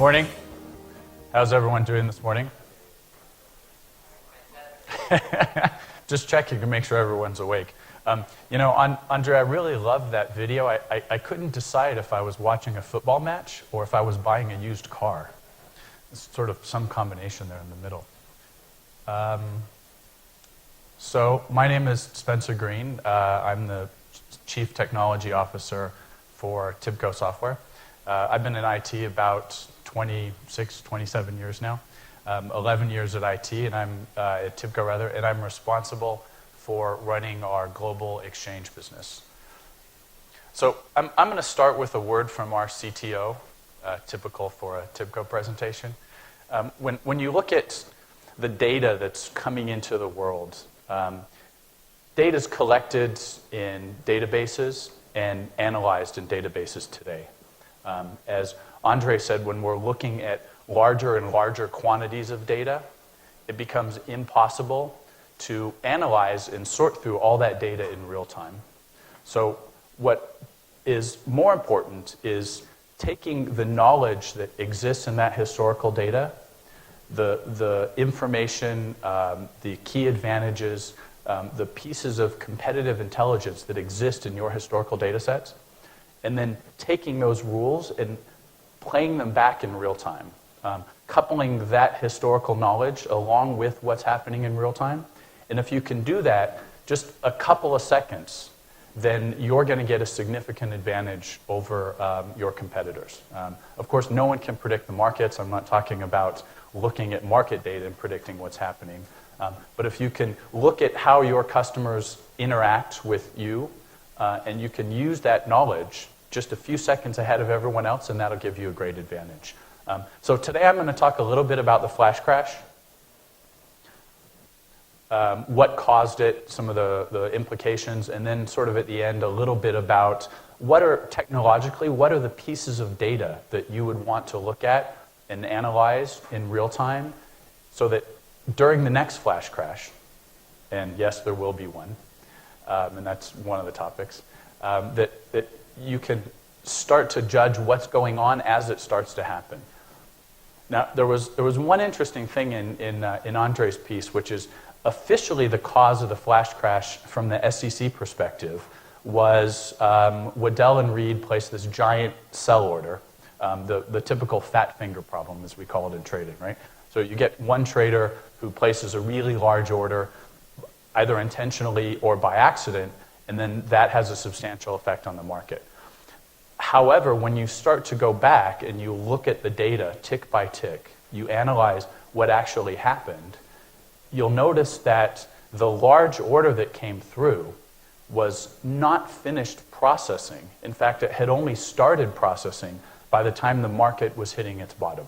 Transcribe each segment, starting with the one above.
Morning. How's everyone doing this morning? Just checking to make sure everyone's awake. Andre, I really loved that video. I couldn't decide if I was watching a football match or if I was buying a used car. It's sort of some combination there in the middle. So my name is Spencer Green. I'm the Chief Technology Officer for Tibco Software. I've been in IT about 26, 27 years now. 11 years at IT, and I'm at Tibco rather, and I'm responsible for running our global exchange business. So I'm going to start with a word from our CTO, typical for a Tibco presentation. When you look at the data that's coming into the world, data is collected in databases and analyzed in databases today. As Andre said, when we're looking at larger and larger quantities of data, it becomes impossible to analyze and sort through all that data in real time. So what is more important is taking the knowledge that exists in that historical data, the information, the key advantages, the pieces of competitive intelligence that exist in your historical data sets, and then taking those rules and playing them back in real time. Coupling that historical knowledge along with what's happening in real time. And if you can do that just a couple of seconds, then you're going to get a significant advantage over your competitors. Of course, no one can predict the markets. I'm not talking about looking at market data and predicting what's happening. But if you can look at how your customers interact with you, and you can use that knowledge just a few seconds ahead of everyone else, and that'll give you a great advantage. So today I'm going to talk a little bit about the flash crash, what caused it, some of the implications, and then sort of at the end a little bit about what are the pieces of data that you would want to look at and analyze in real time so that during the next flash crash, and yes, there will be one, and that's one of the topics, that you can start to judge what's going on as it starts to happen. Now, there was one interesting thing in Andre's piece, which is officially the cause of the flash crash from the SEC perspective was Waddell and Reed placed this giant sell order, the typical fat finger problem, as we call it in trading, right? So you get one trader who places a really large order, either intentionally or by accident, and then that has a substantial effect on the market. However, when you start to go back and you look at the data tick by tick, you analyze what actually happened, you'll notice that the large order that came through was not finished processing. In fact, it had only started processing by the time the market was hitting its bottom.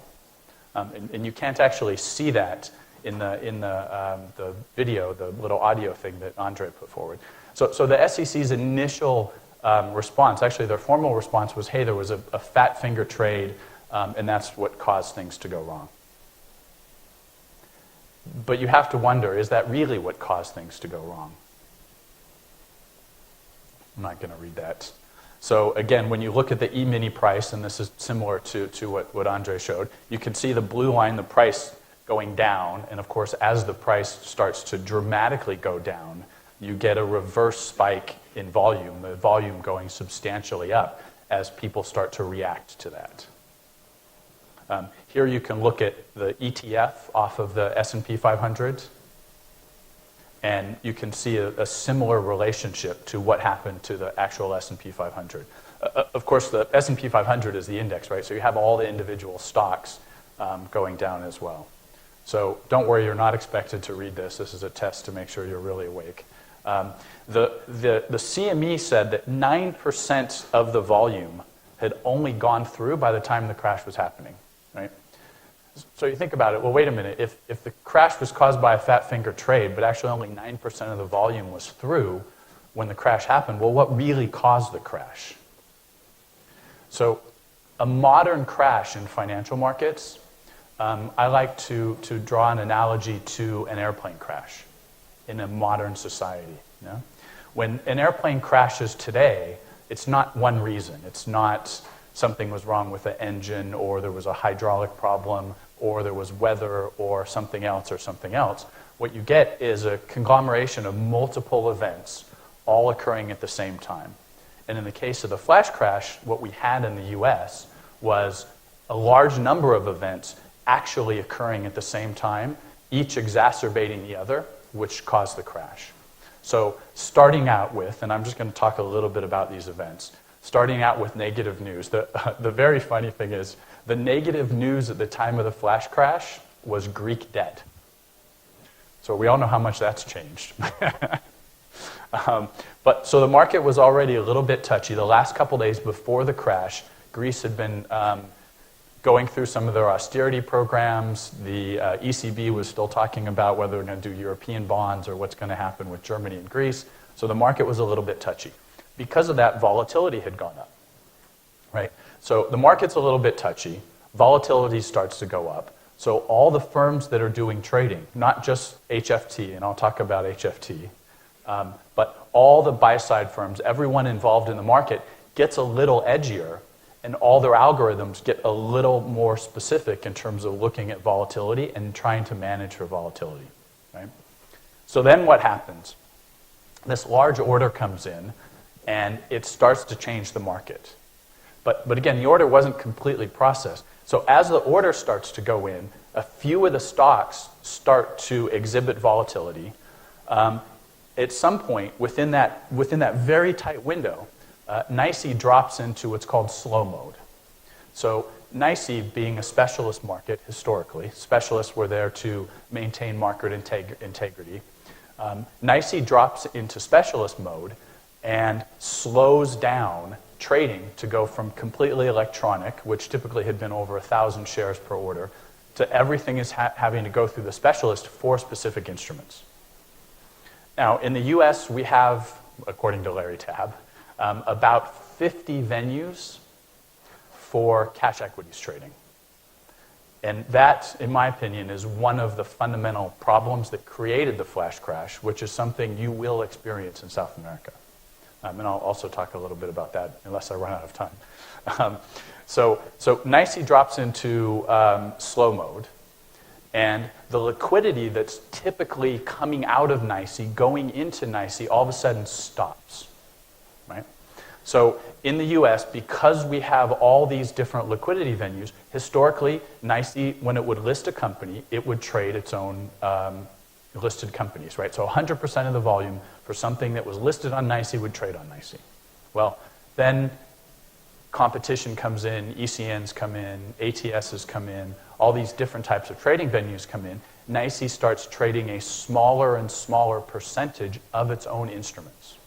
And you can't actually see that in the video, the little audio thing that Andre put forward. So the SEC's initial response, actually their formal response was, hey, there was a fat finger trade, and that's what caused things to go wrong. But you have to wonder, is that really what caused things to go wrong? I'm not going to read that. So again, when you look at the E-mini price, and this is similar to what Andre showed, you can see the blue line, the price going down, and of course, as the price starts to dramatically go down, you get a reverse spike in volume, the volume going substantially up as people start to react to that. Here you can look at the ETF off of the S&P 500, and you can see a similar relationship to what happened to the actual S&P 500. Of course, the S&P 500 is the index, right? So you have all the individual stocks going down as well. So don't worry, you're not expected to read this. This is a test to make sure you're really awake. The CME said that 9% of the volume had only gone through by the time the crash was happening, right? So you think about it, well, wait a minute, if the crash was caused by a fat finger trade, but actually only 9% of the volume was through when the crash happened, well, what really caused the crash? So a modern crash in financial markets, I like to draw an analogy to an airplane crash in a modern society. You know? When an airplane crashes today, it's not one reason. It's not something was wrong with the engine, or there was a hydraulic problem, or there was weather, or something else, what you get is a conglomeration of multiple events all occurring at the same time. And in the case of the flash crash, what we had in the US was a large number of events actually occurring at the same time, each exacerbating the other, which caused the crash. So starting out with, and I'm just going to talk a little bit about these events, starting out with negative news. The very funny thing is, the negative news at the time of the flash crash was Greek debt. So we all know how much that's changed. So the market was already a little bit touchy. The last couple days before the crash, Greece had been going through some of their austerity programs. The ECB was still talking about whether they're going to do European bonds or what's going to happen with Germany and Greece. So the market was a little bit touchy. Because of that, volatility had gone up, right? So the market's a little bit touchy. Volatility starts to go up. So all the firms that are doing trading, not just HFT, and I'll talk about HFT, but all the buy-side firms, everyone involved in the market gets a little edgier, and all their algorithms get a little more specific in terms of looking at volatility and trying to manage for volatility, right? So then what happens? This large order comes in, and it starts to change the market. But again, the order wasn't completely processed. So as the order starts to go in, a few of the stocks start to exhibit volatility. At some point, within that very tight window, NYSE drops into what's called slow mode. So NYSE, being a specialist market historically, specialists were there to maintain market integrity. NYSE drops into specialist mode and slows down trading to go from completely electronic, which typically had been over 1,000 shares per order, to everything is having to go through the specialist for specific instruments. Now, in the US, we have, according to Larry Tabb, about 50 venues for cash equities trading. And that, in my opinion, is one of the fundamental problems that created the flash crash, which is something you will experience in South America. And I'll also talk a little bit about that, unless I run out of time. So NYSE drops into slow mode, and the liquidity that's typically coming out of NYSE, going into NYSE, all of a sudden stops, right? So in the US, because we have all these different liquidity venues, historically, NYSE, when it would list a company, it would trade its own listed companies, right? So 100% of the volume for something that was listed on NYSE would trade on NYSE. Well, then competition comes in, ECNs come in, ATSs come in, all these different types of trading venues come in. NYSE starts trading a smaller and smaller percentage of its own instruments.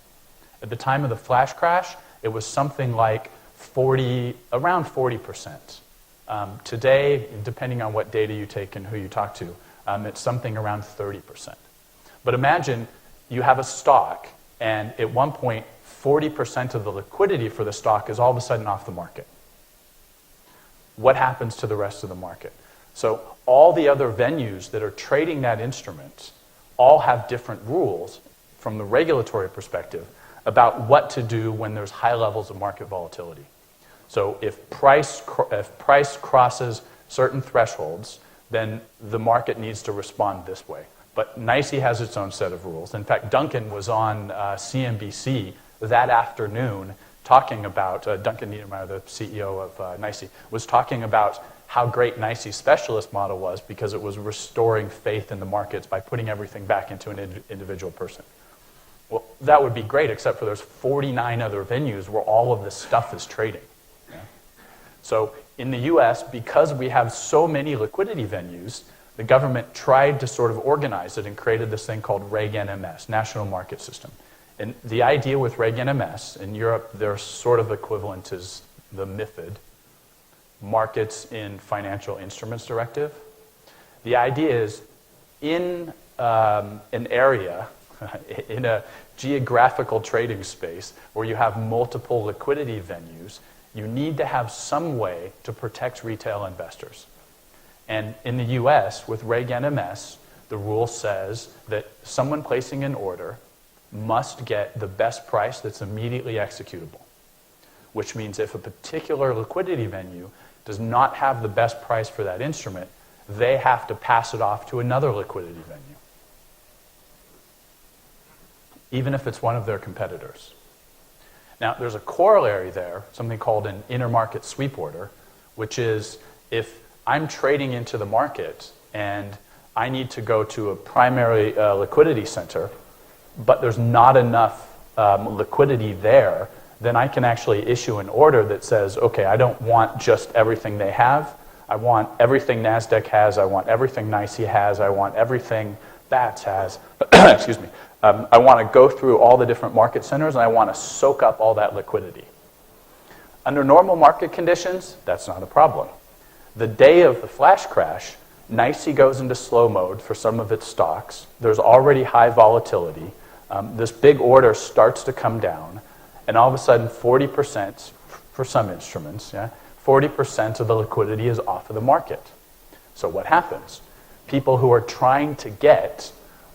At the time of the flash crash, it was something like around 40%. Today, depending on what data you take and who you talk to, it's something around 30%. But imagine you have a stock, and at one point, 40% of the liquidity for the stock is all of a sudden off the market. What happens to the rest of the market? So all the other venues that are trading that instrument all have different rules from the regulatory perspective about what to do when there's high levels of market volatility. So if price crosses certain thresholds, then the market needs to respond this way. But NYSE has its own set of rules. In fact, Duncan was on CNBC that afternoon talking about, Duncan Niedermeyer, the CEO of NYSE, was talking about how great NYSE's specialist model was because it was restoring faith in the markets by putting everything back into an individual person. Well, that would be great, except for there's 49 other venues where all of this stuff is trading. Yeah? So in the US, because we have so many liquidity venues, the government tried to sort of organize it and created this thing called Reg NMS, National Market System. And the idea with Reg NMS, in Europe, their sort of equivalent is the MiFID, Markets in Financial Instruments Directive. The idea is in an area, in a geographical trading space where you have multiple liquidity venues, you need to have some way to protect retail investors. And in the US, with Reg NMS, the rule says that someone placing an order must get the best price that's immediately executable. which means if a particular liquidity venue does not have the best price for that instrument, they have to pass it off to another liquidity venue, even if it's one of their competitors. Now, there's a corollary there, something called an intermarket sweep order, which is if I'm trading into the market and I need to go to a primary liquidity center, but there's not enough liquidity there, then I can actually issue an order that says, okay, I don't want just everything they have. I want everything NASDAQ has. I want everything NYSE has. I want everything BATS has. Excuse me. I want to go through all the different market centers, and I want to soak up all that liquidity. Under normal market conditions, that's not a problem. The day of the flash crash, NYSE goes into slow mode for some of its stocks. There's already high volatility. This big order starts to come down, and all of a sudden 40% for some instruments, 40% of the liquidity is off of the market. So what happens? People who are trying to get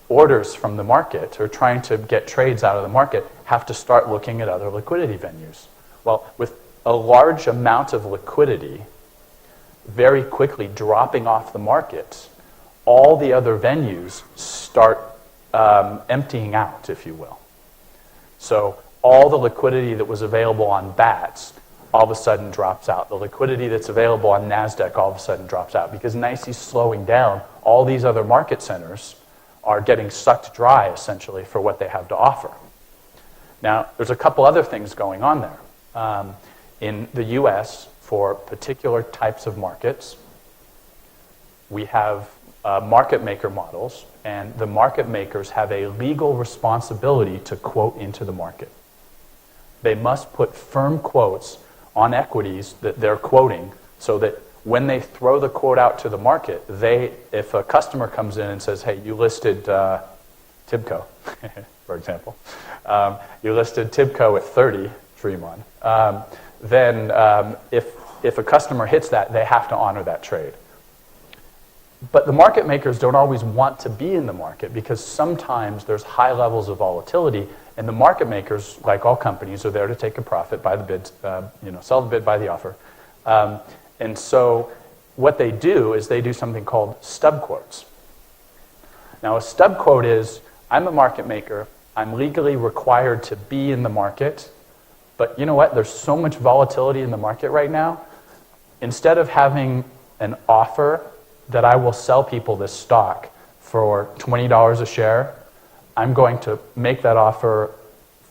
orders from the market or trying to get trades out of the market have to start looking at other liquidity venues. Well, with a large amount of liquidity very quickly dropping off the market, all the other venues start emptying out, if you will. So all the liquidity that was available on BATS all of a sudden drops out. The liquidity that's available on NASDAQ all of a sudden drops out. Because NYSE's slowing down, all these other market centers are getting sucked dry, essentially, for what they have to offer. Now, there's a couple other things going on there. In the US, for particular types of markets, we have market maker models, and the market makers have a legal responsibility to quote into the market. They must put firm quotes on equities that they're quoting so that when they throw the quote out to the market, if a customer comes in and says, hey, you listed Tibco, for example, you listed Tibco at 30, dream on, then if a customer hits that, they have to honor that trade. But the market makers don't always want to be in the market because sometimes there's high levels of volatility, and the market makers, like all companies, are there to take a profit, buy the bids, sell the bid, buy the offer. And so what they do is they do something called stub quotes. Now, a stub quote is, I'm a market maker, I'm legally required to be in the market, but you know what? There's so much volatility in the market right now. Instead of having an offer that I will sell people this stock for $20 a share, I'm going to make that offer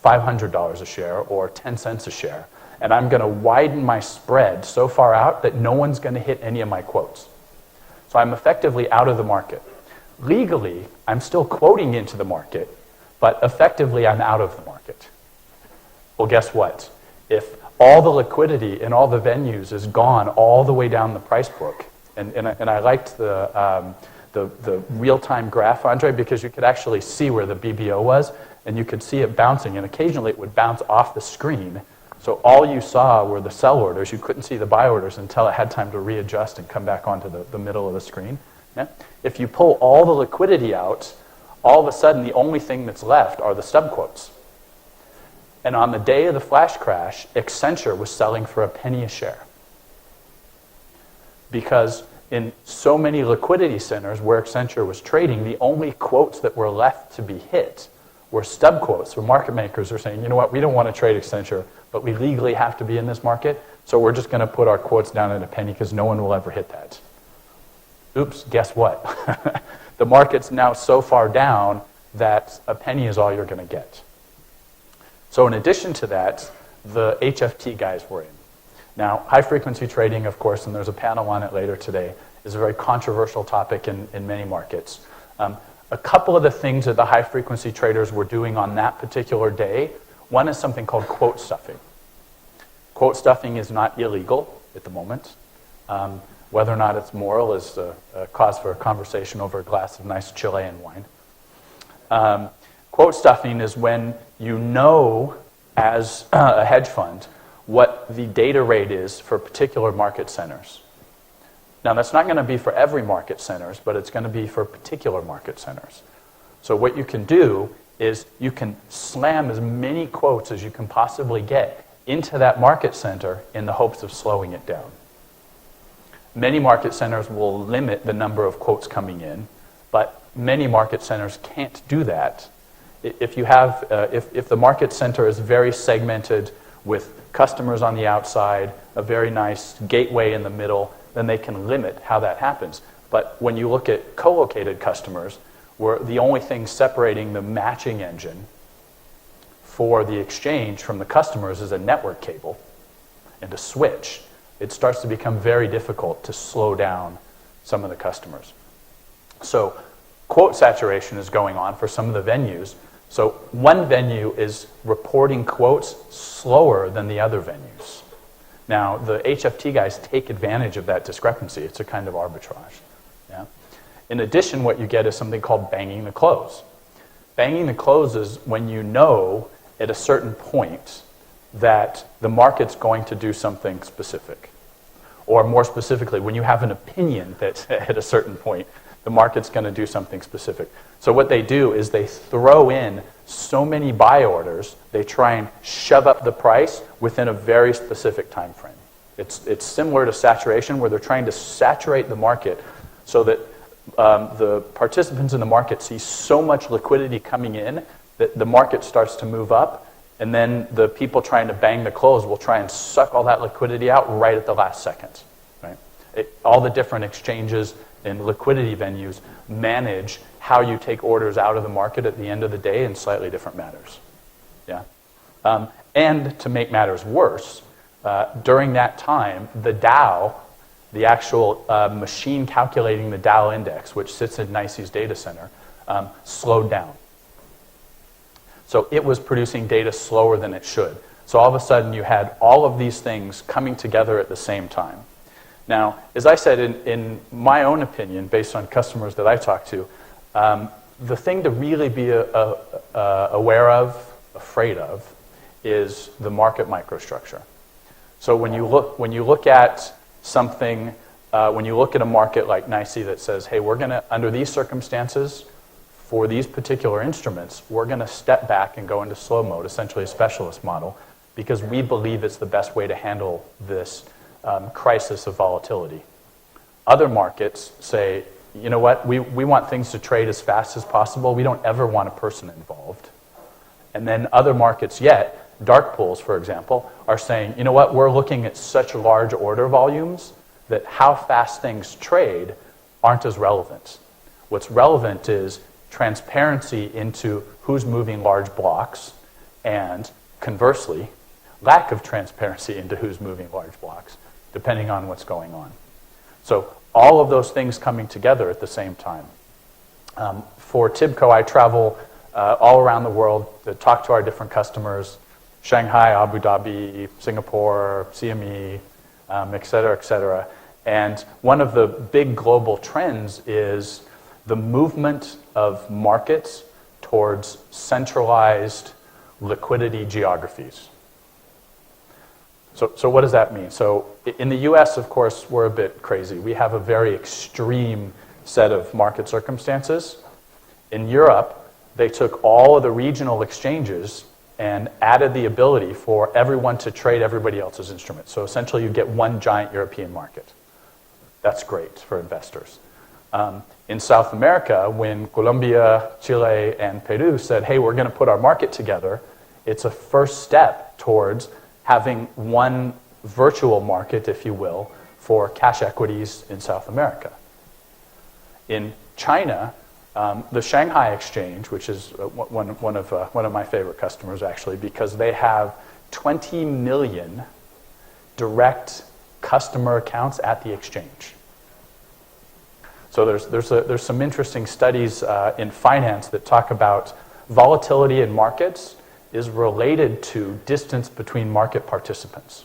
$500 a share or 10 cents a share. And I'm going to widen my spread so far out that no one's going to hit any of my quotes. So I'm effectively out of the market. Legally, I'm still quoting into the market, but effectively I'm out of the market. Well, guess what? If all the liquidity in all the venues is gone all the way down the price book, and I liked the real-time graph, Andre, because you could actually see where the BBO was, and you could see it bouncing, and occasionally it would bounce off the screen. So all you saw were the sell orders. You couldn't see the buy orders until it had time to readjust and come back onto the middle of the screen. Yeah? If you pull all the liquidity out, all of a sudden the only thing that's left are the stub quotes. And on the day of the flash crash, Accenture was selling for $0.01 a share. Because in so many liquidity centers where Accenture was trading, the only quotes that were left to be hit were stub quotes where market makers are saying, you know what, we don't want to trade Accenture, but we legally have to be in this market, so we're just going to put our quotes down at $0.01 because no one will ever hit that. Oops, guess what? The market's now so far down that $0.01 is all you're going to get. So in addition to that, the HFT guys were in. Now, high-frequency trading, of course, and there's a panel on it later today, is a very controversial topic in many markets. A couple of the things that the high-frequency traders were doing on that particular day, one is something called quote stuffing. Quote stuffing is not illegal at the moment. Whether or not it's moral is a cause for a conversation over a glass of nice Chilean wine. Quote stuffing is when you know, as a hedge fund, what the data rate is for particular market centers. Now, that's not going to be for every market centers, but it's going to be for particular market centers. So what you can do is you can slam as many quotes as you can possibly get into that market center in the hopes of slowing it down. Many market centers will limit the number of quotes coming in, but many market centers can't do that. If the market center is very segmented with customers on the outside, a very nice gateway in the middle, then they can limit how that happens. But when you look at co-located customers, where the only thing separating the matching engine for the exchange from the customers is a network cable and a switch, it starts to become very difficult to slow down some of the customers. So quote saturation is going on for some of the venues. So one venue is reporting quotes slower than the other venues. Now, the HFT guys take advantage of that discrepancy. It's a kind of arbitrage. Yeah? In addition, what you get is something called banging the close. Banging the close is when you know at a certain point that the market's going to do something specific. Or more specifically, when you have an opinion that at a certain point, the market's going to do something specific. So what they do is they throw in so many buy orders, they try and shove up the price within a very specific time frame. It's similar to saturation, where they're trying to saturate the market so that the participants in the market see so much liquidity coming in that the market starts to move up, and then the people trying to bang the close will try and suck all that liquidity out right at the last second. Right? All the different exchanges and liquidity venues manage how you take orders out of the market at the end of the day in slightly different matters. Yeah? And to make matters worse, during that time, the Dow, the actual machine calculating the Dow index, which sits in NYSE's data center, slowed down. So it was producing data slower than it should. So all of a sudden you had all of these things coming together at the same time. Now, as I said, in my own opinion, based on customers that I talk to, the thing to really be aware of, afraid of, is the market microstructure. So when you look at something, when you look at a market like NYSE that says, hey, we're going to, under these circumstances, for these particular instruments, we're going to step back and go into slow mode, essentially a specialist model, because we believe it's the best way to handle this crisis of volatility. Other markets say, you know what, we want things to trade as fast as possible. We don't ever want a person involved. And then other markets yet, dark pools, for example, are saying, you know what, we're looking at such large order volumes that how fast things trade aren't as relevant. What's relevant is transparency into who's moving large blocks, and conversely, lack of transparency into who's moving large blocks, depending on what's going on. So all of those things coming together at the same time. For TIBCO, I travel all around the world to talk to our different customers, Shanghai, Abu Dhabi, Singapore, CME, et cetera, et cetera. And one of the big global trends is the movement of markets towards centralized liquidity geographies. So what does that mean? So in the US, of course, we're a bit crazy. We have a very extreme set of market circumstances. In Europe, they took all of the regional exchanges and added the ability for everyone to trade everybody else's instruments. So essentially, you get one giant European market. That's great for investors. In South America, when Colombia, Chile, and Peru said, hey, we're going to put our market together, it's a first step towards having one virtual market, if you will, for cash equities in South America. In China, the Shanghai Exchange, which is one of my favorite customers, actually, because they have 20 million direct customer accounts at the exchange. So there's some interesting studies in finance that talk about volatility in markets is related to distance between market participants.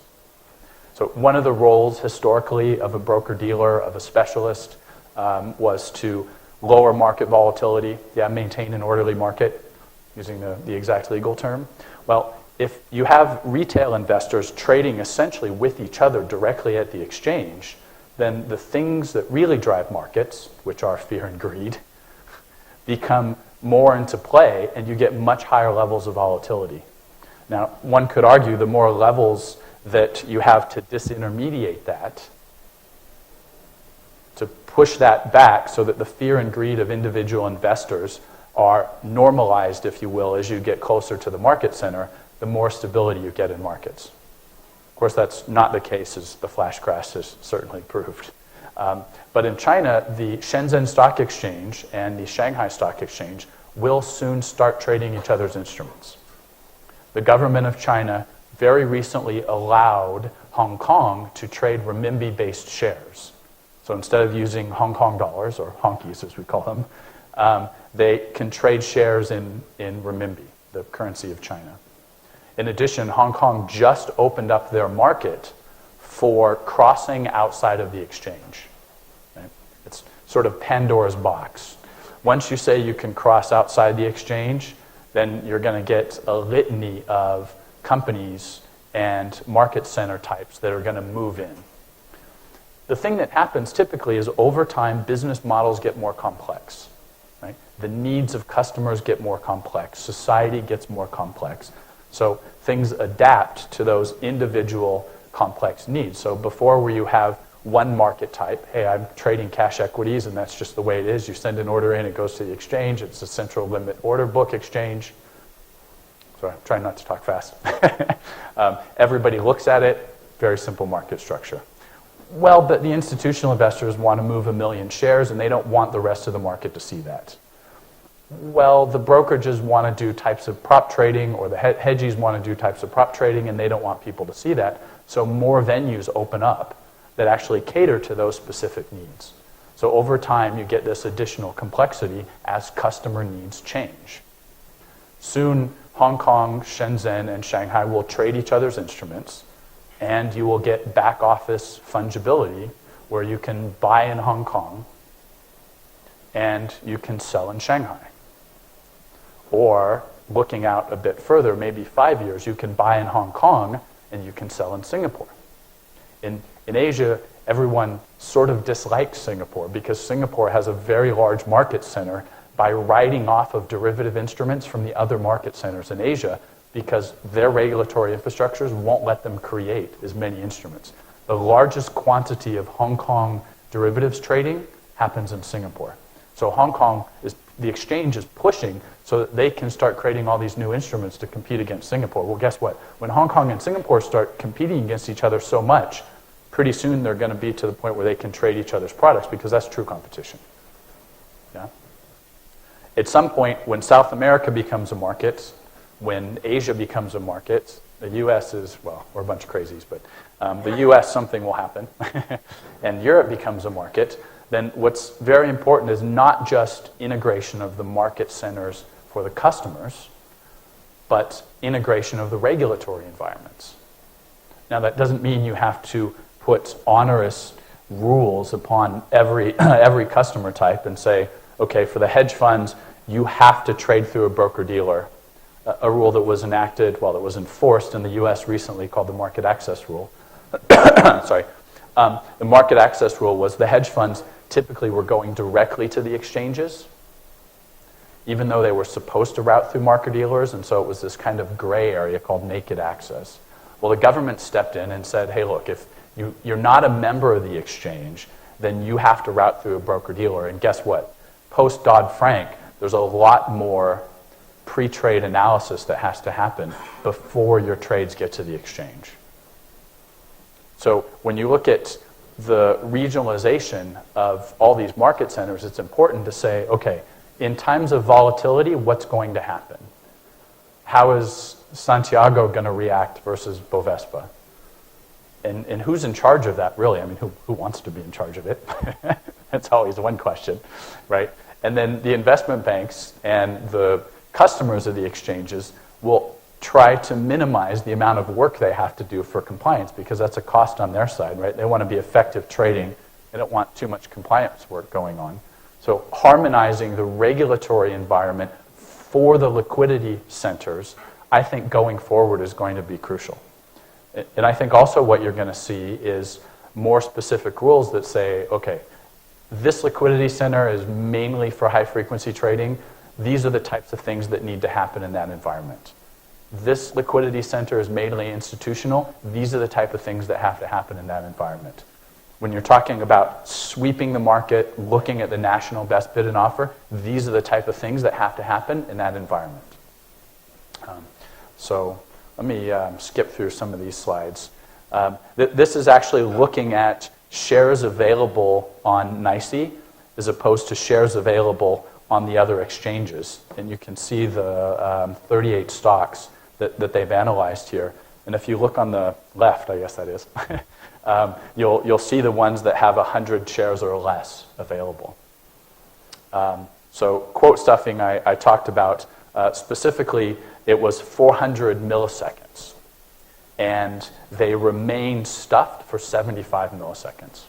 So one of the roles historically of a broker-dealer, of a specialist, was to lower market volatility, maintain an orderly market, using the exact legal term. Well, if you have retail investors trading essentially with each other directly at the exchange, then the things that really drive markets, which are fear and greed, become more into play, and you get much higher levels of volatility. Now, one could argue the more levels that you have to disintermediate that, to push that back so that the fear and greed of individual investors are normalized, if you will, as you get closer to the market center, the more stability you get in markets. Of course, that's not the case, as the flash crash has certainly proved. But in China, the Shenzhen Stock Exchange and the Shanghai Stock Exchange will soon start trading each other's instruments. The government of China very recently allowed Hong Kong to trade renminbi-based shares. So instead of using Hong Kong dollars, or honkies as we call them, they can trade shares in renminbi, the currency of China. In addition, Hong Kong just opened up their market for crossing outside of the exchange. Right? It's sort of Pandora's box. Once you say you can cross outside the exchange, then you're going to get a litany of companies and market center types that are going to move in. The thing that happens typically is over time, business models get more complex. Right? The needs of customers get more complex. Society gets more complex. So things adapt to those individual complex needs. So before, where you have one market type, hey, I'm trading cash equities and that's just the way it is. You send an order in, it goes to the exchange. It's a central limit order book exchange. Sorry, I'm trying not to talk fast. Everybody looks at it, very simple market structure. Well, but the institutional investors want to move 1 million shares and they don't want the rest of the market to see that. Well, the brokerages want to do types of prop trading, or the hedgies want to do types of prop trading, and they don't want people to see that. So more venues open up that actually cater to those specific needs. So over time, you get this additional complexity as customer needs change. Soon, Hong Kong, Shenzhen, and Shanghai will trade each other's instruments, and you will get back office fungibility where you can buy in Hong Kong and you can sell in Shanghai. Or, looking out a bit further, maybe 5 years, you can buy in Hong Kong and you can sell in Singapore. In Asia, everyone sort of dislikes Singapore because Singapore has a very large market center by writing off of derivative instruments from the other market centers in Asia, because their regulatory infrastructures won't let them create as many instruments. The largest quantity of Hong Kong derivatives trading happens in Singapore. So Hong Kong, the exchange is pushing so that they can start creating all these new instruments to compete against Singapore. Well, guess what? When Hong Kong and Singapore start competing against each other so much, pretty soon they're going to be to the point where they can trade each other's products, because that's true competition. Yeah? At some point, when South America becomes a market, when Asia becomes a market, the U.S. is, well, we're a bunch of crazies, but the U.S., something will happen, and Europe becomes a market, then what's very important is not just integration of the market centers for the customers, but integration of the regulatory environments. Now, that doesn't mean you have to put onerous rules upon every customer type and say, okay, for the hedge funds, you have to trade through a broker-dealer, a rule that was enacted, well, that was enforced in the U.S. recently, called the market access rule. Sorry. The market access rule was the hedge funds typically were going directly to the exchanges, even though they were supposed to route through market dealers, and so it was this kind of gray area called naked access. Well, the government stepped in and said, hey, look, if you're not a member of the exchange, then you have to route through a broker-dealer. And guess what? Post Dodd-Frank, there's a lot more pre-trade analysis that has to happen before your trades get to the exchange. So when you look at the regionalization of all these market centers, it's important to say, okay, in times of volatility, what's going to happen? How is Santiago going to react versus Bovespa? And who's in charge of that, really? I mean, who wants to be in charge of it? That's always one question, right? And then the investment banks and the customers of the exchanges will try to minimize the amount of work they have to do for compliance, because that's a cost on their side, right? They want to be effective trading. They don't want too much compliance work going on. So harmonizing the regulatory environment for the liquidity centers, I think going forward is going to be crucial. And I think also what you're going to see is more specific rules that say, okay, this liquidity center is mainly for high-frequency trading. These are the types of things that need to happen in that environment. This liquidity center is mainly institutional. These are the type of things that have to happen in that environment. When you're talking about sweeping the market, looking at the national best bid and offer, these are the type of things that have to happen in that environment. So let me skip through some of these slides. This is actually looking at shares available on NYSE as opposed to shares available on the other exchanges. And you can see the 38 stocks that they've analyzed here. And if you look on the left, I guess that is, you'll see the ones that have 100 shares or less available. So quote stuffing I talked about. Specifically, it was 400 milliseconds. And they remained stuffed for 75 milliseconds.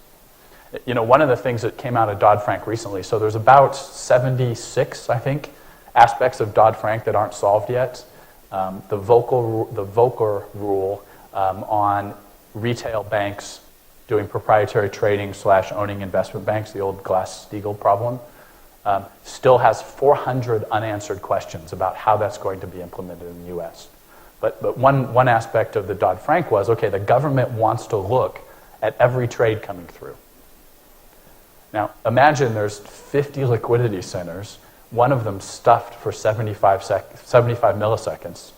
You know, one of the things that came out of Dodd-Frank recently, so there's about 76, I think, aspects of Dodd-Frank that aren't solved yet. The Volcker rule on retail banks doing proprietary trading / owning investment banks, the old Glass-Steagall problem, still has 400 unanswered questions about how that's going to be implemented in the U.S. But one aspect of the Dodd-Frank was, okay, the government wants to look at every trade coming through. Now, imagine there's 50 liquidity centers, one of them stuffed for 75 milliseconds.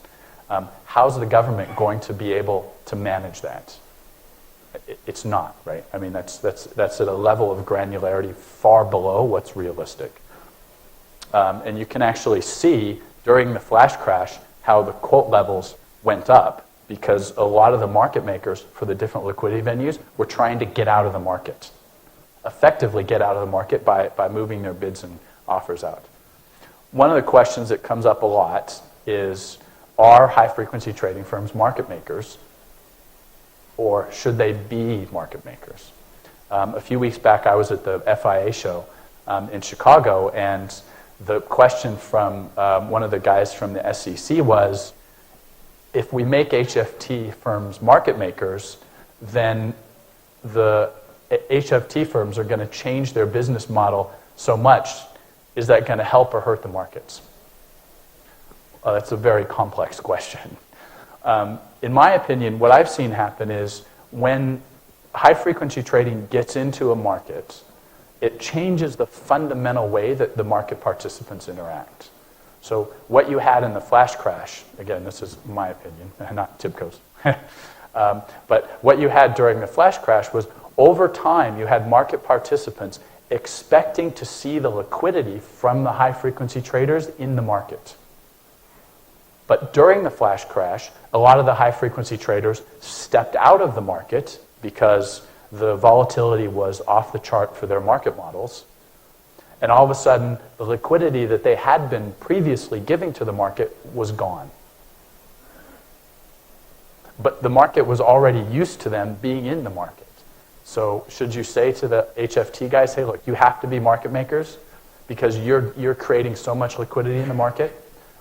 How's the government going to be able to manage that? It's not, right? I mean, that's at a level of granularity far below what's realistic. And you can actually see during the flash crash how the quote levels went up because a lot of the market makers for the different liquidity venues were trying to get out of the market, effectively get out of the market by moving their bids and offers out. One of the questions that comes up a lot is, are high-frequency trading firms market makers, or should they be market makers? A few weeks back, I was at the FIA show in Chicago, and the question from one of the guys from the SEC was, if we make HFT firms market makers, then the HFT firms are going to change their business model so much. Is that going to help or hurt the markets? That's a very complex question. In my opinion, what I've seen happen is when high-frequency trading gets into a market, it changes the fundamental way that the market participants interact. So what you had in the flash crash, again, this is my opinion, not Tibco's, but what you had during the flash crash was over time you had market participants expecting to see the liquidity from the high-frequency traders in the market. But during the flash crash, a lot of the high-frequency traders stepped out of the market because the volatility was off the chart for their market models. And all of a sudden, the liquidity that they had been previously giving to the market was gone. But the market was already used to them being in the market. So should you say to the HFT guys, hey, look, you have to be market makers because you're creating so much liquidity in the market?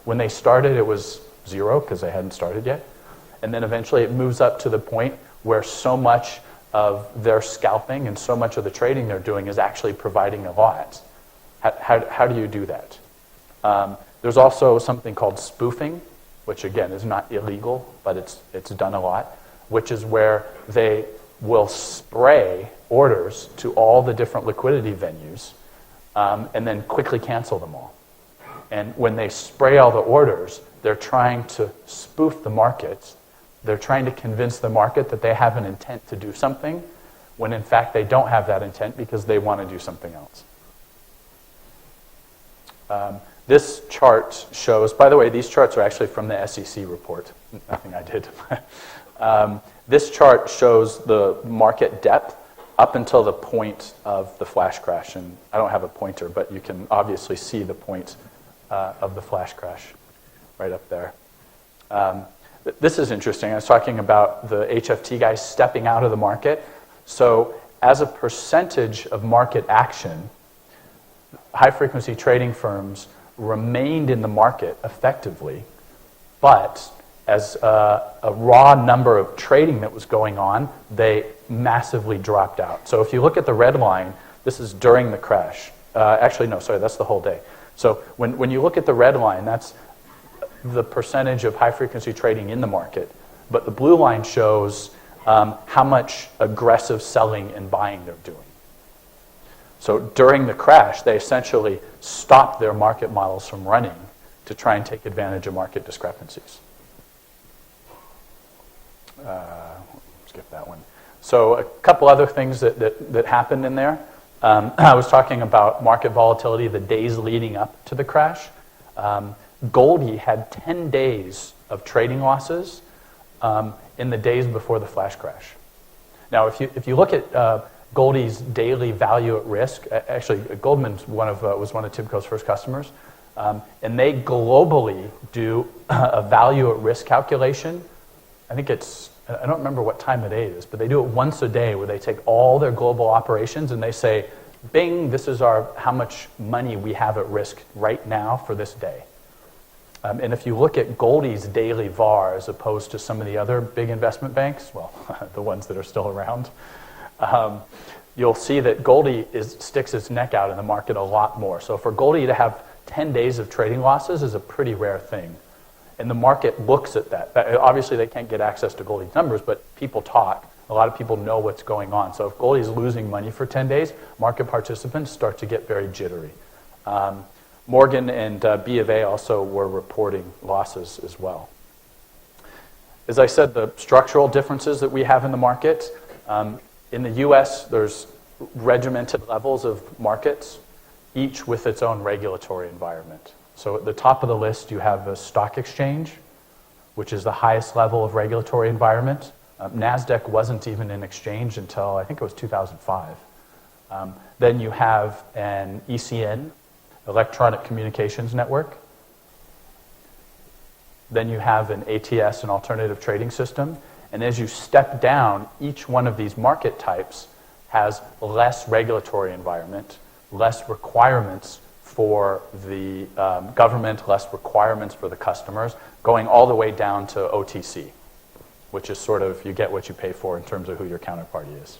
When they started, it was zero because they hadn't started yet. And then eventually it moves up to the point where so much of their scalping and so much of the trading they're doing is actually providing a lot. How do you do that? There's also something called spoofing, which again is not illegal, but it's done a lot, which is where they will spray orders to all the different liquidity venues and then quickly cancel them all. And when they spray all the orders, they're trying to spoof the market. They're trying to convince the market that they have an intent to do something, when in fact they don't have that intent because they want to do something else. This chart shows, by the way, these charts are actually from the SEC report. Nothing I did. This chart shows the market depth up until the point of the flash crash. And I don't have a pointer, but you can obviously see the point of the flash crash right up there. This is interesting. I was talking about the HFT guys stepping out of the market. So as a percentage of market action, high-frequency trading firms remained in the market effectively, but as a raw number of trading that was going on, they massively dropped out. So if you look at the red line, this is during the crash. Actually, no, sorry, that's the whole day. So when you look at the red line, that's the percentage of high-frequency trading in the market, but the blue line shows how much aggressive selling and buying they're doing. So during the crash, they essentially stopped their market models from running to try and take advantage of market discrepancies. Skip that one. So a couple other things that happened in there. I was talking about market volatility the days leading up to the crash. Goldie had 10 days of trading losses in the days before the flash crash. Now, if you look at Goldie's daily value at risk, actually Goldman's was one of TIBCO's first customers, and they globally do a value at risk calculation. I don't remember what time of day it is, but they do it once a day where they take all their global operations and they say, bing, this is how much money we have at risk right now for this day. And if you look at Goldie's daily VAR as opposed to some of the other big investment banks, well, the ones that are still around, you'll see that Goldie sticks its neck out in the market a lot more. So for Goldie to have 10 days of trading losses is a pretty rare thing. And the market looks at that. Obviously, they can't get access to Goldie's numbers, but people talk. A lot of people know what's going on. So if Goldie's losing money for 10 days, market participants start to get very jittery. Morgan and B of A also were reporting losses as well. As I said, the structural differences that we have in the market. In the US, there's regimented levels of markets, each with its own regulatory environment. So at the top of the list, you have the stock exchange, which is the highest level of regulatory environment. NASDAQ wasn't even an exchange until, I think it was 2005. Then you have an ECN, Electronic Communications Network. Then you have an ATS, an Alternative Trading System. And as you step down, each one of these market types has less regulatory environment, less requirements for the government, less requirements for the customers, going all the way down to OTC, which is sort of you get what you pay for in terms of who your counterparty is.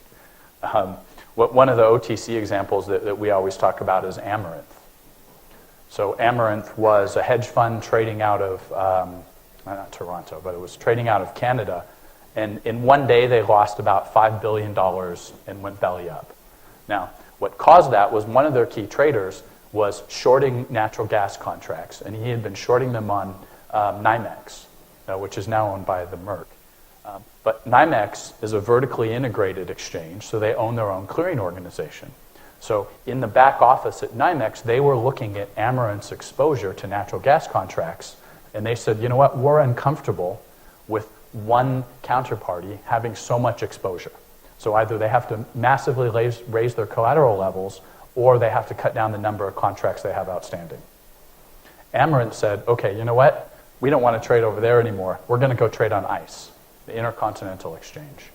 One of the OTC examples that we always talk about is Amaranth. So Amaranth was a hedge fund trading out of, not Toronto, but it was trading out of Canada. And in one day, they lost about $5 billion and went belly up. Now, what caused that was one of their key traders was shorting natural gas contracts, and he had been shorting them on NYMEX, which is now owned by the Merck. But NYMEX is a vertically integrated exchange, so they own their own clearing organization. So in the back office at NYMEX, they were looking at Amaranth's exposure to natural gas contracts, and they said, you know what, we're uncomfortable with one counterparty having so much exposure. So either they have to massively raise their collateral levels, or they have to cut down the number of contracts they have outstanding. Amaranth said, okay, you know what? We don't want to trade over there anymore. We're going to go trade on ICE, the Intercontinental Exchange.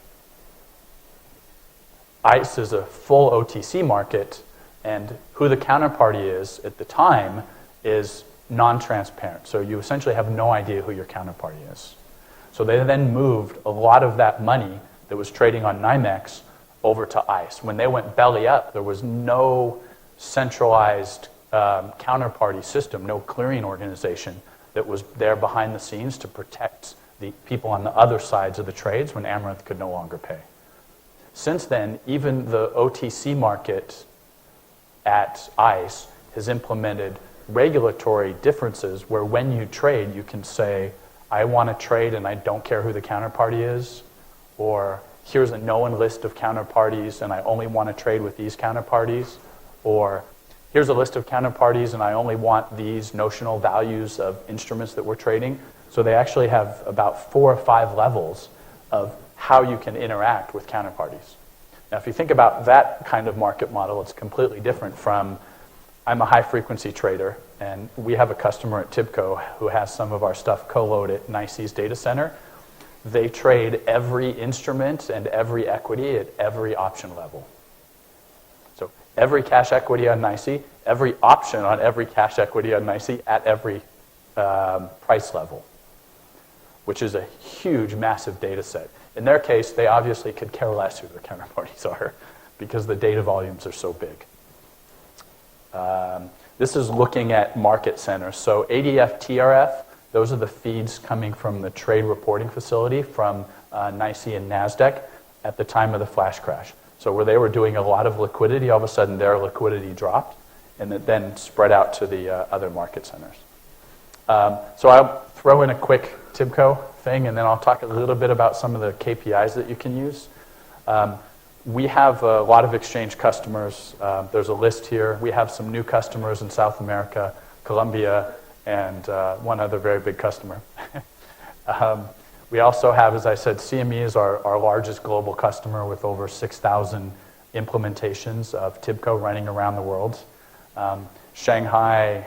ICE is a full OTC market, and who the counterparty is at the time is non-transparent. So you essentially have no idea who your counterparty is. So they then moved a lot of that money that was trading on NYMEX over to ICE. When they went belly up, there was no centralized counterparty system, no clearing organization that was there behind the scenes to protect the people on the other sides of the trades when Amaranth could no longer pay. Since then, even the OTC market at ICE has implemented regulatory differences where when you trade, you can say, I want to trade and I don't care who the counterparty is, or here's a known list of counterparties and I only want to trade with these counterparties, or here's a list of counterparties and I only want these notional values of instruments that we're trading. So they actually have about 4 or 5 levels of how you can interact with counterparties. Now, if you think about that kind of market model, it's completely different from, I'm a high-frequency trader, and we have a customer at TIBCO who has some of our stuff co-load at NYSE's data center. They trade every instrument and every equity at every option level. So every cash equity on NYSE, every option on every cash equity on NYSE at every price level, which is a huge, massive data set. In their case, they obviously could care less who their counterparties are because the data volumes are so big. This is looking at market centers. So ADF, TRF, those are the feeds coming from the trade reporting facility from NYSE and NASDAQ at the time of the flash crash. So where they were doing a lot of liquidity, all of a sudden their liquidity dropped, and it then spread out to the other market centers. So I'll throw in a quick TIBCO thing, and then I'll talk a little bit about some of the KPIs that you can use. We have a lot of exchange customers. There's a list here. We have some new customers in South America, Colombia, and one other very big customer. We also have, as I said, CME is our largest global customer with over 6,000 implementations of TIBCO running around the world. Shanghai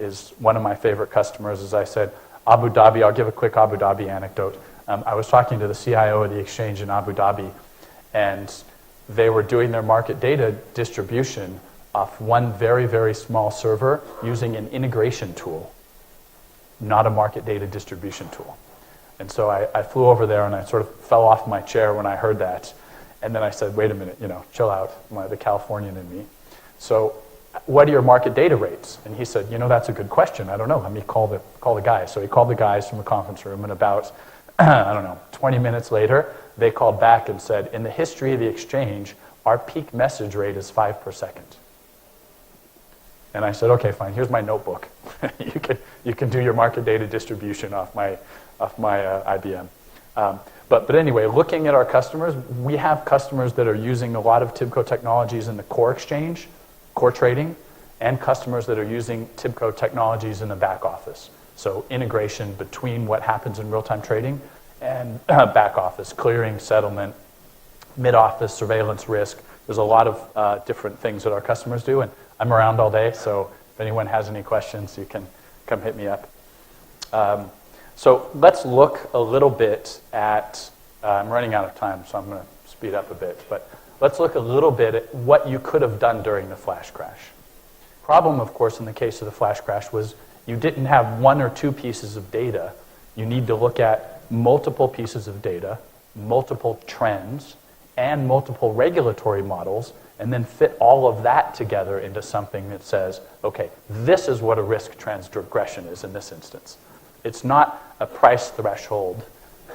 is one of my favorite customers, as I said. Abu Dhabi, I'll give a quick Abu Dhabi anecdote. I was talking to the CIO of the exchange in Abu Dhabi, and they were doing their market data distribution off one very, very small server using an integration tool, not a market data distribution tool. And so I flew over there and I sort of fell off my chair when I heard that. And then I said, wait a minute, chill out, the Californian in me. So what are your market data rates? And he said, that's a good question. I don't know. Let me call the guys. So he called the guys from the conference room, and about, 20 minutes later, they called back and said, in the history of the exchange, our peak message rate is 5 per second. And I said, okay, fine, here's my notebook. you can do your market data distribution off my IBM. But anyway, looking at our customers, we have customers that are using a lot of TIBCO technologies in the core exchange, core trading, and customers that are using TIBCO technologies in the back office. So integration between what happens in real-time trading and back office, clearing, settlement, mid-office, surveillance risk. There's a lot of different things that our customers do, and I'm around all day, so if anyone has any questions, you can come hit me up. So let's look a little bit at, I'm running out of time, so I'm going to speed up a bit, but let's look a little bit at what you could have done during the flash crash. Problem, of course, in the case of the flash crash was you didn't have one or two pieces of data. You need to look at multiple pieces of data, multiple trends, and multiple regulatory models, and then fit all of that together into something that says, okay, this is what a risk transgression is in this instance. It's not a price threshold.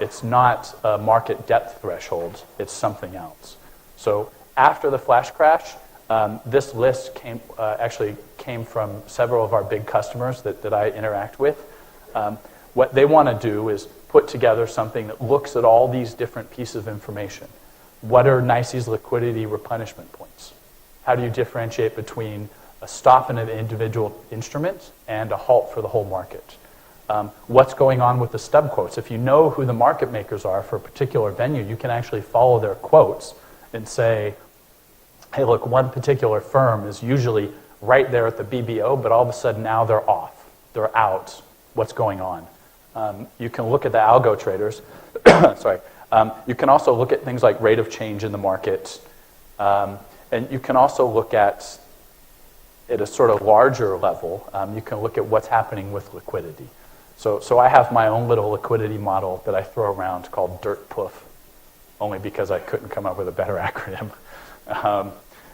It's not a market depth threshold. It's something else. So after the flash crash, this list actually came from several of our big customers that I interact with. What they want to do is put together something that looks at all these different pieces of information. What are NYSE's liquidity replenishment points? How do you differentiate between a stop in an individual instrument and a halt for the whole market? What's going on with the stub quotes? If you know who the market makers are for a particular venue, you can actually follow their quotes and say, hey, look, one particular firm is usually right there at the BBO, but all of a sudden now they're off. They're out. What's going on? You can look at the algo traders. Sorry. You can also look at things like rate of change in the market. And you can also look at a sort of larger level, you can look at what's happening with liquidity. So I have my own little liquidity model that I throw around called DIRT-PUF, only because I couldn't come up with a better acronym.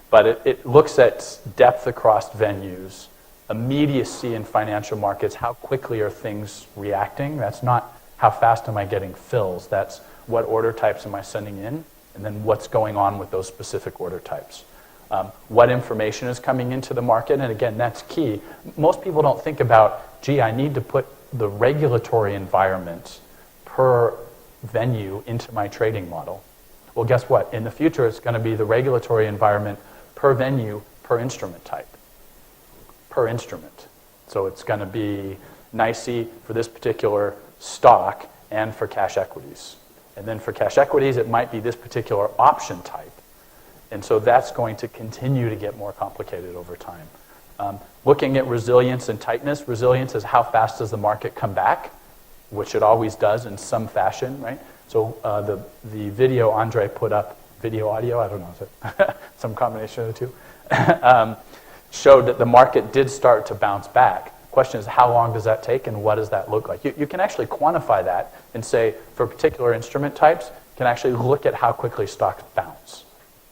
But it looks at depth across venues, immediacy in financial markets, how quickly are things reacting. That's not how fast am I getting fills. That's what order types am I sending in, and then what's going on with those specific order types. What information is coming into the market, and again, that's key. Most people don't think about, gee, I need to put the regulatory environment per venue into my trading model. Well, guess what? In the future, it's going to be the regulatory environment per venue, per instrument type. Per instrument. So it's going to be NYSE for this particular stock and for cash equities. And then for cash equities, it might be this particular option type. And so that's going to continue to get more complicated over time. Looking at resilience and tightness, resilience is how fast does the market come back, which it always does in some fashion, right? So the video Andre put up, video audio, I don't know, some combination of the two, showed that the market did start to bounce back. Question is, how long does that take and what does that look like? You can actually quantify that and say, for particular instrument types, you can actually look at how quickly stocks bounce,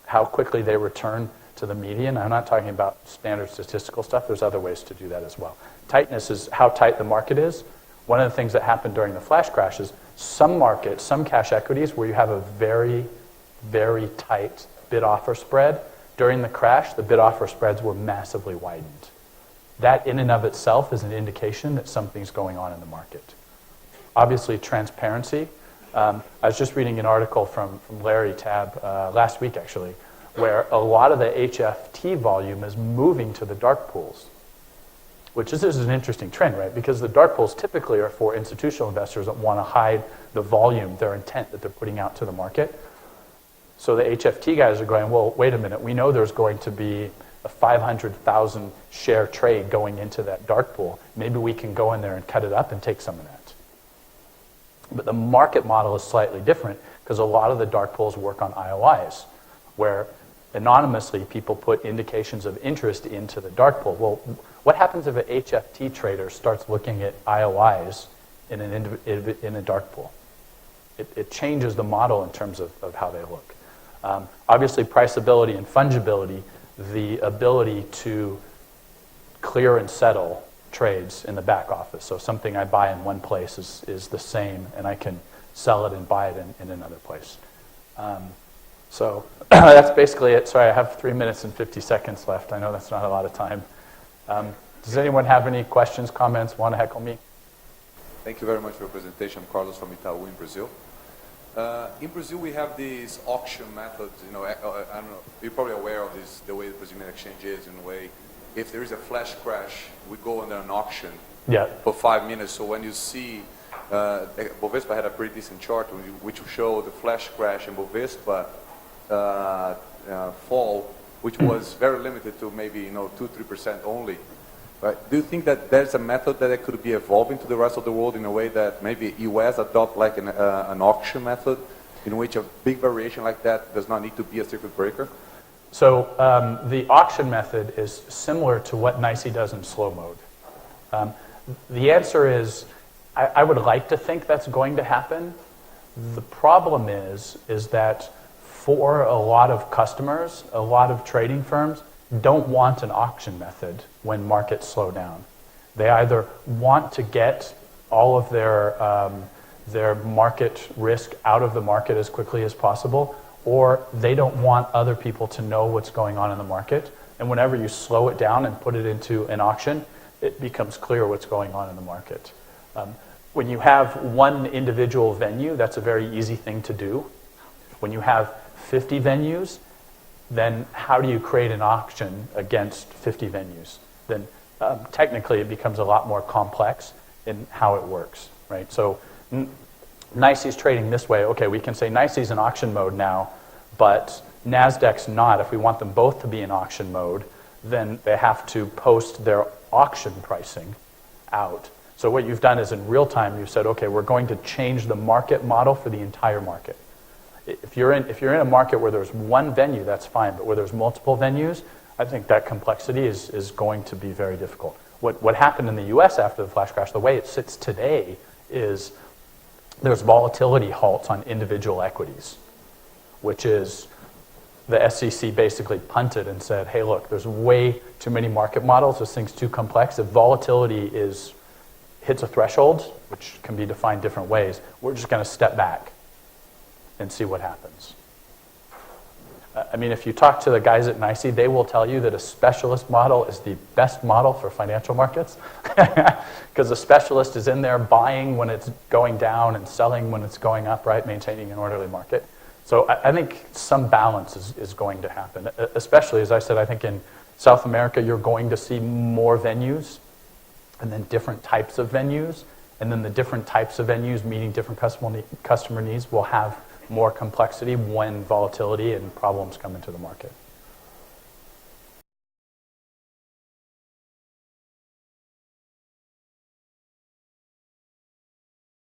how quickly they return to the median. I'm not talking about standard statistical stuff. There's other ways to do that as well. Tightness is how tight the market is. one of the things that happened during the flash crash is some markets, some cash equities where you have a very, very tight bid-offer spread, during the crash, the bid-offer spreads were massively widened. That in and of itself is an indication that something's going on in the market. Obviously, transparency. I was just reading an article from Larry Tabb last week, actually, where a lot of the HFT volume is moving to the dark pools, which is an interesting trend, right? Because the dark pools typically are for institutional investors that want to hide the volume, their intent that they're putting out to the market. So the HFT guys are going, well, wait a minute, we know there's going to be a 500,000 share trade going into that dark pool. Maybe we can go in there and cut it up and take some of that. But the market model is slightly different because a lot of the dark pools work on IOIs, where anonymously people put indications of interest into the dark pool. Well, what happens if an HFT trader starts looking at IOIs in a dark pool? It changes the model in terms of how they look. Obviously, priceability and fungibility, the ability to clear and settle trades in the back office. So something I buy in one place is the same, and I can sell it and buy it in another place. So that's basically it. Sorry, I have 3 minutes and 50 seconds left. I know that's not a lot of time. Does anyone have any questions, comments, want to heckle me? Thank you very much for your presentation. I'm Carlos from Itaú in Brazil. In Brazil, we have these auction methods. You know, I don't know. You're probably aware of this, the way the Brazilian exchange is. In a way, if there is a flash crash, we go under an auction for 5 minutes. So when you see Bovespa had a pretty decent chart which showed the flash crash and Bovespa fall, which was very limited to maybe 2-3% only. Right. Do you think that there's a method that it could be evolving to the rest of the world in a way that maybe US adopt like an auction method in which a big variation like that does not need to be a circuit breaker? So the auction method is similar to what NYSE does in slow mode. The answer is, I would like to think that's going to happen. The problem is that for a lot of customers, a lot of trading firms don't want an auction method when markets slow down. They either want to get all of their market risk out of the market as quickly as possible, or they don't want other people to know what's going on in the market. And whenever you slow it down and put it into an auction, it becomes clear what's going on in the market. When you have one individual venue, that's a very easy thing to do. When you have 50 venues, then how do you create an auction against 50 venues? Then technically it becomes a lot more complex in how it works, right? So NYSE's trading this way. Okay, we can say NYSE's in auction mode now, but NASDAQ's not. If we want them both to be in auction mode, then they have to post their auction pricing out. So what you've done is in real time, you've said, okay, we're going to change the market model for the entire market. If you're in a market where there's one venue, that's fine. But where there's multiple venues, I think that complexity is going to be very difficult. What happened in the U.S. after the flash crash, the way it sits today is there's volatility halts on individual equities, which is the SEC basically punted and said, hey, look, there's way too many market models. This thing's too complex. If volatility hits a threshold, which can be defined different ways, we're just going to step back and see what happens. I mean, if you talk to the guys at NYSE, they will tell you that a specialist model is the best model for financial markets because the specialist is in there buying when it's going down and selling when it's going up, right, maintaining an orderly market. So I think some balance is going to happen, especially, as I said, I think in South America, you're going to see more venues and then different types of venues, and then the different types of venues meeting different customer needs will have more complexity when volatility and problems come into the market.